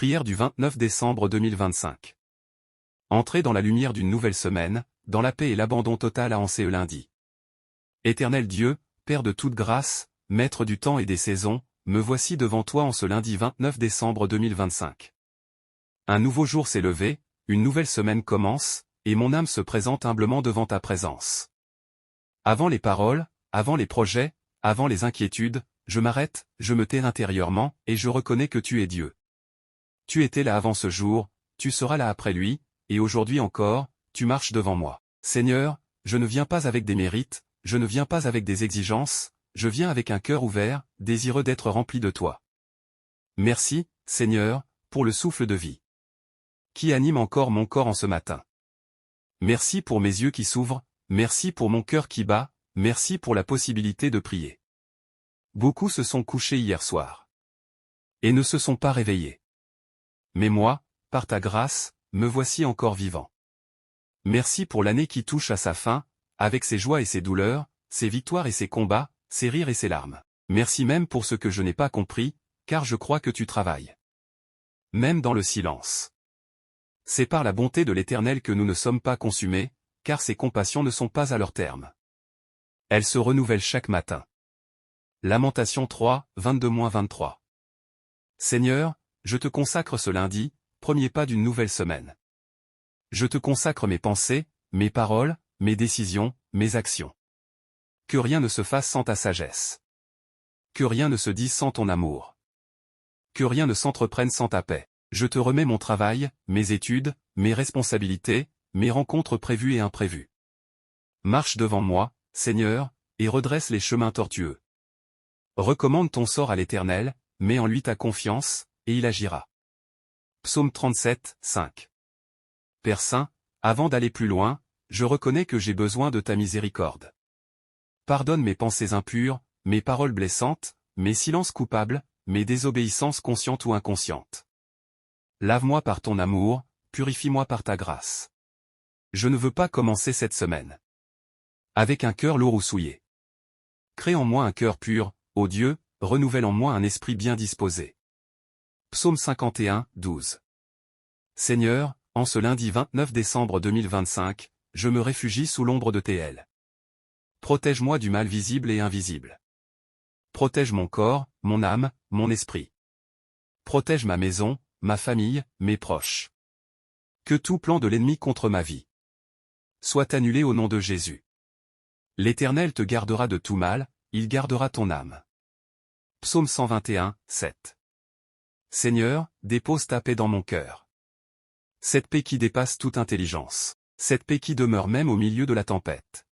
Prière du 29 décembre 2025. Entrez dans la lumière d'une nouvelle semaine, dans la paix et l'abandon total à en ce lundi. Éternel Dieu, Père de toute grâce, Maître du temps et des saisons, me voici devant toi en ce lundi 29 décembre 2025. Un nouveau jour s'est levé, une nouvelle semaine commence, et mon âme se présente humblement devant ta présence. Avant les paroles, avant les projets, avant les inquiétudes, je m'arrête, je me tais intérieurement, et je reconnais que tu es Dieu. Tu étais là avant ce jour, tu seras là après lui, et aujourd'hui encore, tu marches devant moi. Seigneur, je ne viens pas avec des mérites, je ne viens pas avec des exigences, je viens avec un cœur ouvert, désireux d'être rempli de toi. Merci, Seigneur, pour le souffle de vie qui anime encore mon corps en ce matin. Merci pour mes yeux qui s'ouvrent, merci pour mon cœur qui bat, merci pour la possibilité de prier. Beaucoup se sont couchés hier soir et ne se sont pas réveillés. Mais moi, par ta grâce, me voici encore vivant. Merci pour l'année qui touche à sa fin, avec ses joies et ses douleurs, ses victoires et ses combats, ses rires et ses larmes. Merci même pour ce que je n'ai pas compris, car je crois que tu travailles. Même dans le silence. C'est par la bonté de l'Éternel que nous ne sommes pas consumés, car ses compassions ne sont pas à leur terme. Elles se renouvellent chaque matin. Lamentation 3, 22-23. Seigneur, je te consacre ce lundi, premier pas d'une nouvelle semaine. Je te consacre mes pensées, mes paroles, mes décisions, mes actions. Que rien ne se fasse sans ta sagesse. Que rien ne se dise sans ton amour. Que rien ne s'entreprenne sans ta paix. Je te remets mon travail, mes études, mes responsabilités, mes rencontres prévues et imprévues. Marche devant moi, Seigneur, et redresse les chemins tortueux. Recommande ton sort à l'Éternel, mets en lui ta confiance, et il agira. Psaume 37, 5. Père Saint, avant d'aller plus loin, je reconnais que j'ai besoin de ta miséricorde. Pardonne mes pensées impures, mes paroles blessantes, mes silences coupables, mes désobéissances conscientes ou inconscientes. Lave-moi par ton amour, purifie-moi par ta grâce. Je ne veux pas commencer cette semaine avec un cœur lourd ou souillé. Crée en moi un cœur pur, ô Dieu, renouvelle en moi un esprit bien disposé. Psaume 51, 12. Seigneur, en ce lundi 29 décembre 2025, je me réfugie sous l'ombre de tes ailes. Protège-moi du mal visible et invisible. Protège mon corps, mon âme, mon esprit. Protège ma maison, ma famille, mes proches. Que tout plan de l'ennemi contre ma vie soit annulé au nom de Jésus. L'Éternel te gardera de tout mal, il gardera ton âme. Psaume 121, 7. Seigneur, dépose ta paix dans mon cœur. Cette paix qui dépasse toute intelligence. Cette paix qui demeure même au milieu de la tempête.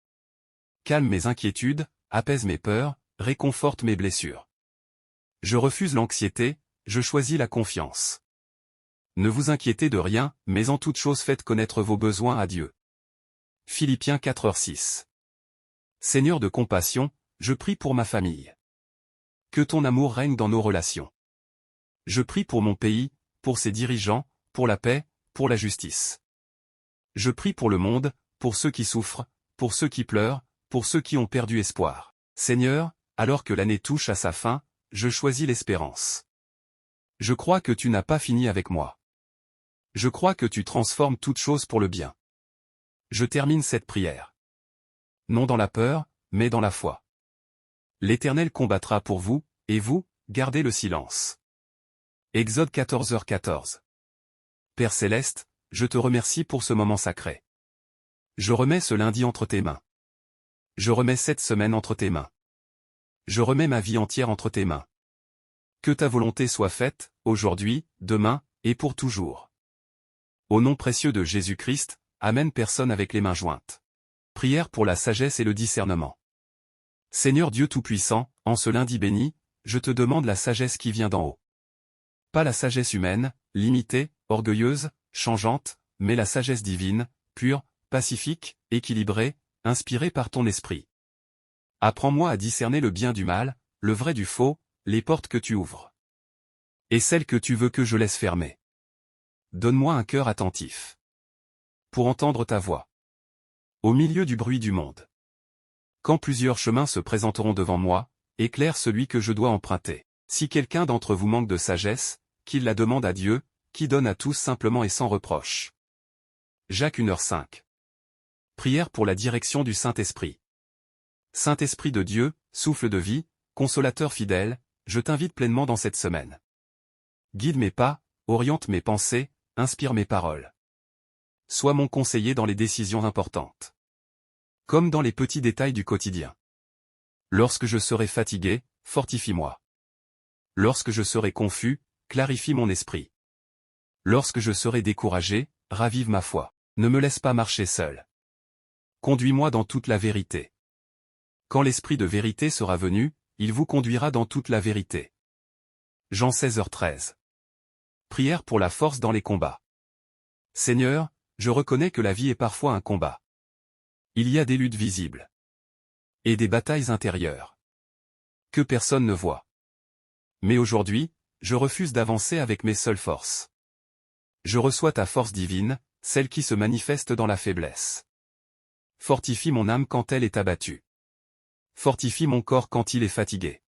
Calme mes inquiétudes, apaise mes peurs, réconforte mes blessures. Je refuse l'anxiété, je choisis la confiance. Ne vous inquiétez de rien, mais en toute chose faites connaître vos besoins à Dieu. Philippiens 4h6. Seigneur de compassion, je prie pour ma famille. Que ton amour règne dans nos relations. Je prie pour mon pays, pour ses dirigeants, pour la paix, pour la justice. Je prie pour le monde, pour ceux qui souffrent, pour ceux qui pleurent, pour ceux qui ont perdu espoir. Seigneur, alors que l'année touche à sa fin, je choisis l'espérance. Je crois que tu n'as pas fini avec moi. Je crois que tu transformes toutes choses pour le bien. Je termine cette prière. Non dans la peur, mais dans la foi. L'Éternel combattra pour vous, et vous, gardez le silence. Exode 14h14. Père Céleste, je te remercie pour ce moment sacré. Je remets ce lundi entre tes mains. Je remets cette semaine entre tes mains. Je remets ma vie entière entre tes mains. Que ta volonté soit faite, aujourd'hui, demain, et pour toujours. Au nom précieux de Jésus-Christ, Amen. Personne avec les mains jointes. Prière pour la sagesse et le discernement. Seigneur Dieu Tout-Puissant, en ce lundi béni, je te demande la sagesse qui vient d'en haut. Pas la sagesse humaine, limitée, orgueilleuse, changeante, mais la sagesse divine, pure, pacifique, équilibrée, inspirée par ton esprit. Apprends-moi à discerner le bien du mal, le vrai du faux, les portes que tu ouvres. Et celles que tu veux que je laisse fermer. Donne-moi un cœur attentif. Pour entendre ta voix. Au milieu du bruit du monde. Quand plusieurs chemins se présenteront devant moi, éclaire celui que je dois emprunter. Si quelqu'un d'entre vous manque de sagesse, qu'il la demande à Dieu, qui donne à tous simplement et sans reproche. Jacques 1h05. Prière pour la direction du Saint-Esprit. Saint-Esprit de Dieu, souffle de vie, consolateur fidèle, je t'invite pleinement dans cette semaine. Guide mes pas, oriente mes pensées, inspire mes paroles. Sois mon conseiller dans les décisions importantes. Comme dans les petits détails du quotidien. Lorsque je serai fatigué, fortifie-moi. Lorsque je serai confus, clarifie mon esprit. Lorsque je serai découragé, ravive ma foi. Ne me laisse pas marcher seul. Conduis-moi dans toute la vérité. Quand l'esprit de vérité sera venu, il vous conduira dans toute la vérité. Jean 16h13. Prière pour la force dans les combats. Seigneur, je reconnais que la vie est parfois un combat. Il y a des luttes visibles. Et des batailles intérieures. Que personne ne voit. Mais aujourd'hui, je refuse d'avancer avec mes seules forces. Je reçois ta force divine, celle qui se manifeste dans la faiblesse. Fortifie mon âme quand elle est abattue. Fortifie mon corps quand il est fatigué.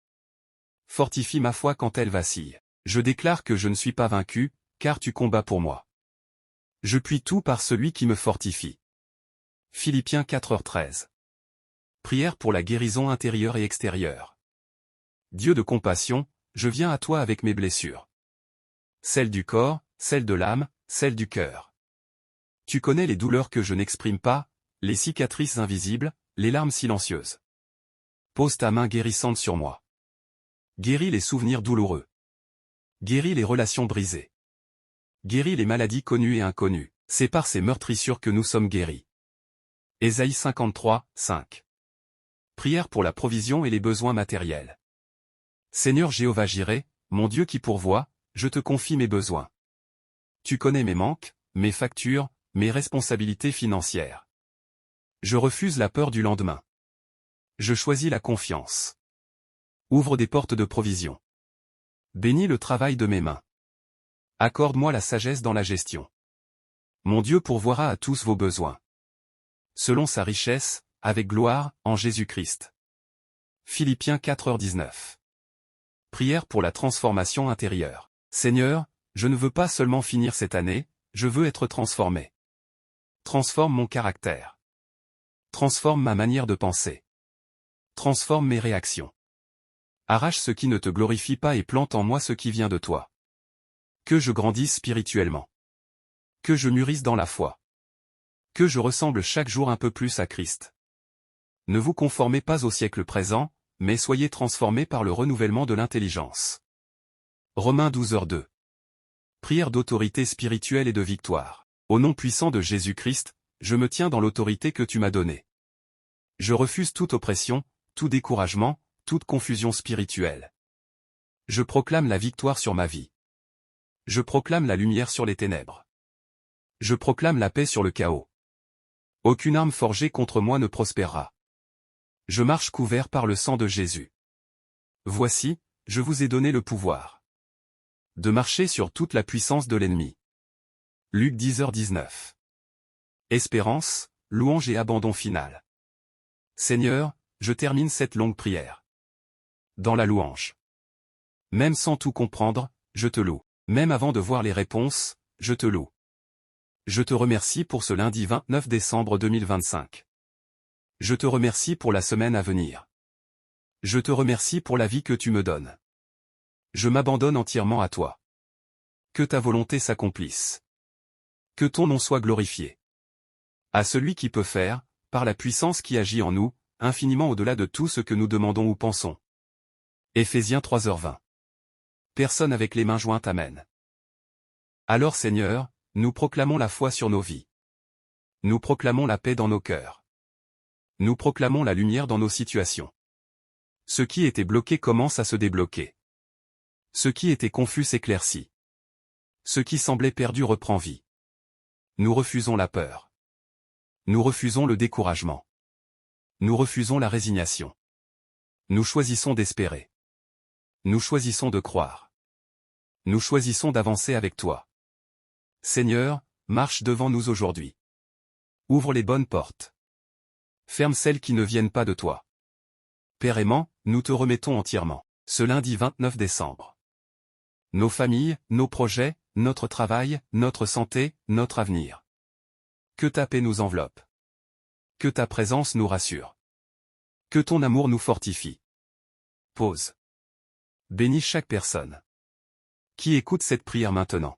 Fortifie ma foi quand elle vacille. Je déclare que je ne suis pas vaincu, car tu combats pour moi. Je puis tout par celui qui me fortifie. Philippiens 4h13. Prière pour la guérison intérieure et extérieure. Dieu de compassion, je viens à toi avec mes blessures. Celles du corps, celles de l'âme, celles du cœur. Tu connais les douleurs que je n'exprime pas, les cicatrices invisibles, les larmes silencieuses. Pose ta main guérissante sur moi. Guéris les souvenirs douloureux. Guéris les relations brisées. Guéris les maladies connues et inconnues. C'est par ces meurtrissures que nous sommes guéris. Ésaïe 53, 5. Prière pour la provision et les besoins matériels. Seigneur Jéhovah Jireh, mon Dieu qui pourvoit, je te confie mes besoins. Tu connais mes manques, mes factures, mes responsabilités financières. Je refuse la peur du lendemain. Je choisis la confiance. Ouvre des portes de provision. Bénis le travail de mes mains. Accorde-moi la sagesse dans la gestion. Mon Dieu pourvoira à tous vos besoins. Selon sa richesse, avec gloire, en Jésus-Christ. Philippiens 4h19. Prière pour la transformation intérieure. Seigneur, je ne veux pas seulement finir cette année, je veux être transformé. Transforme mon caractère. Transforme ma manière de penser. Transforme mes réactions. Arrache ce qui ne te glorifie pas et plante en moi ce qui vient de toi. Que je grandisse spirituellement. Que je mûrisse dans la foi. Que je ressemble chaque jour un peu plus à Christ. Ne vous conformez pas au siècle présent, mais soyez transformés par le renouvellement de l'intelligence. Romains 12h2. Prière d'autorité spirituelle et de victoire. Au nom puissant de Jésus-Christ, je me tiens dans l'autorité que tu m'as donnée. Je refuse toute oppression, tout découragement, toute confusion spirituelle. Je proclame la victoire sur ma vie. Je proclame la lumière sur les ténèbres. Je proclame la paix sur le chaos. Aucune arme forgée contre moi ne prospérera. Je marche couvert par le sang de Jésus. Voici, je vous ai donné le pouvoir de marcher sur toute la puissance de l'ennemi. Luc 10h19. Espérance, louange et abandon final. Seigneur, je termine cette longue prière. Dans la louange. Même sans tout comprendre, je te loue. Même avant de voir les réponses, je te loue. Je te remercie pour ce lundi 29 décembre 2025. Je te remercie pour la semaine à venir. Je te remercie pour la vie que tu me donnes. Je m'abandonne entièrement à toi. Que ta volonté s'accomplisse. Que ton nom soit glorifié. À celui qui peut faire, par la puissance qui agit en nous, infiniment au-delà de tout ce que nous demandons ou pensons. Éphésiens 3h20. Personne avec les mains jointes, amen. Alors Seigneur, nous proclamons la foi sur nos vies. Nous proclamons la paix dans nos cœurs. Nous proclamons la lumière dans nos situations. Ce qui était bloqué commence à se débloquer. Ce qui était confus s'éclaircit. Ce qui semblait perdu reprend vie. Nous refusons la peur. Nous refusons le découragement. Nous refusons la résignation. Nous choisissons d'espérer. Nous choisissons de croire. Nous choisissons d'avancer avec toi. Seigneur, marche devant nous aujourd'hui. Ouvre les bonnes portes. Ferme celles qui ne viennent pas de toi. Père aimant, nous te remettons entièrement, ce lundi 29 décembre. Nos familles, nos projets, notre travail, notre santé, notre avenir. Que ta paix nous enveloppe. Que ta présence nous rassure. Que ton amour nous fortifie. Pause. Bénis chaque personne qui écoute cette prière maintenant.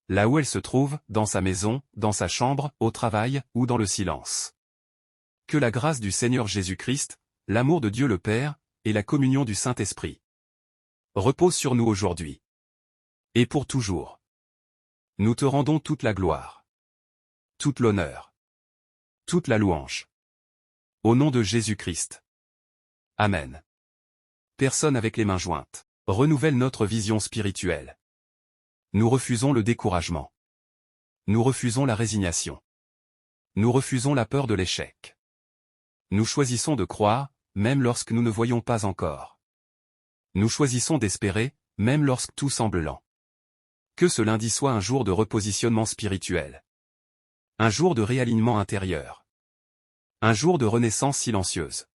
Là où elle se trouve, dans sa maison, dans sa chambre, au travail, ou dans le silence. Que la grâce du Seigneur Jésus-Christ, l'amour de Dieu le Père, et la communion du Saint-Esprit reposent sur nous aujourd'hui. Et pour toujours. Nous te rendons toute la gloire. Toute l'honneur. Toute la louange. Au nom de Jésus-Christ. Amen. Personne avec les mains jointes. Renouvelle notre vision spirituelle. Nous refusons le découragement. Nous refusons la résignation. Nous refusons la peur de l'échec. Nous choisissons de croire, même lorsque nous ne voyons pas encore. Nous choisissons d'espérer, même lorsque tout semble lent. Que ce lundi soit un jour de repositionnement spirituel. Un jour de réalignement intérieur. Un jour de renaissance silencieuse.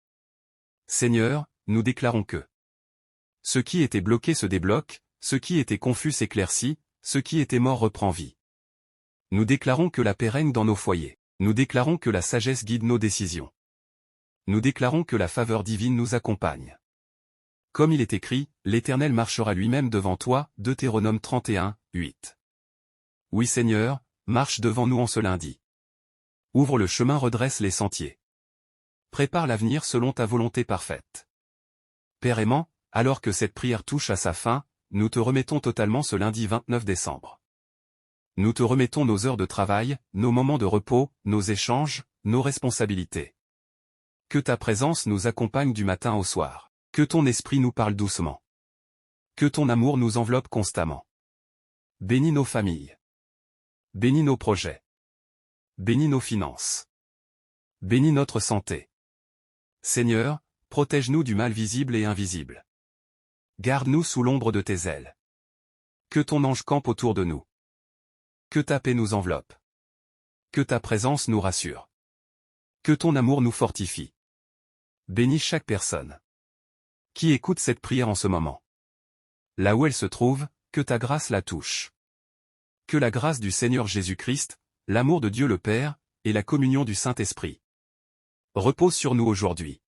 Seigneur, nous déclarons que ce qui était bloqué se débloque, ce qui était confus s'éclaircit, ce qui était mort reprend vie. Nous déclarons que la paix règne dans nos foyers. Nous déclarons que la sagesse guide nos décisions. Nous déclarons que la faveur divine nous accompagne. Comme il est écrit, l'Éternel marchera lui-même devant toi, Deutéronome 31, 8. Oui Seigneur, marche devant nous en ce lundi. Ouvre le chemin, redresse les sentiers. Prépare l'avenir selon ta volonté parfaite. Père aimant, alors que cette prière touche à sa fin, nous te remettons totalement ce lundi 29 décembre. Nous te remettons nos heures de travail, nos moments de repos, nos échanges, nos responsabilités. Que ta présence nous accompagne du matin au soir. Que ton esprit nous parle doucement. Que ton amour nous enveloppe constamment. Bénis nos familles. Bénis nos projets. Bénis nos finances. Bénis notre santé. Seigneur, protège-nous du mal visible et invisible. Garde-nous sous l'ombre de tes ailes. Que ton ange campe autour de nous. Que ta paix nous enveloppe. Que ta présence nous rassure. Que ton amour nous fortifie. Bénis chaque personne qui écoute cette prière en ce moment. Là où elle se trouve, que ta grâce la touche. Que la grâce du Seigneur Jésus-Christ, l'amour de Dieu le Père, et la communion du Saint-Esprit reposent sur nous aujourd'hui.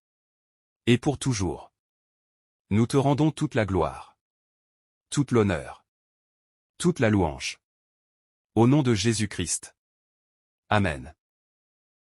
Et pour toujours. Nous te rendons toute la gloire. Toute l'honneur. Toute la louange. Au nom de Jésus-Christ. Amen.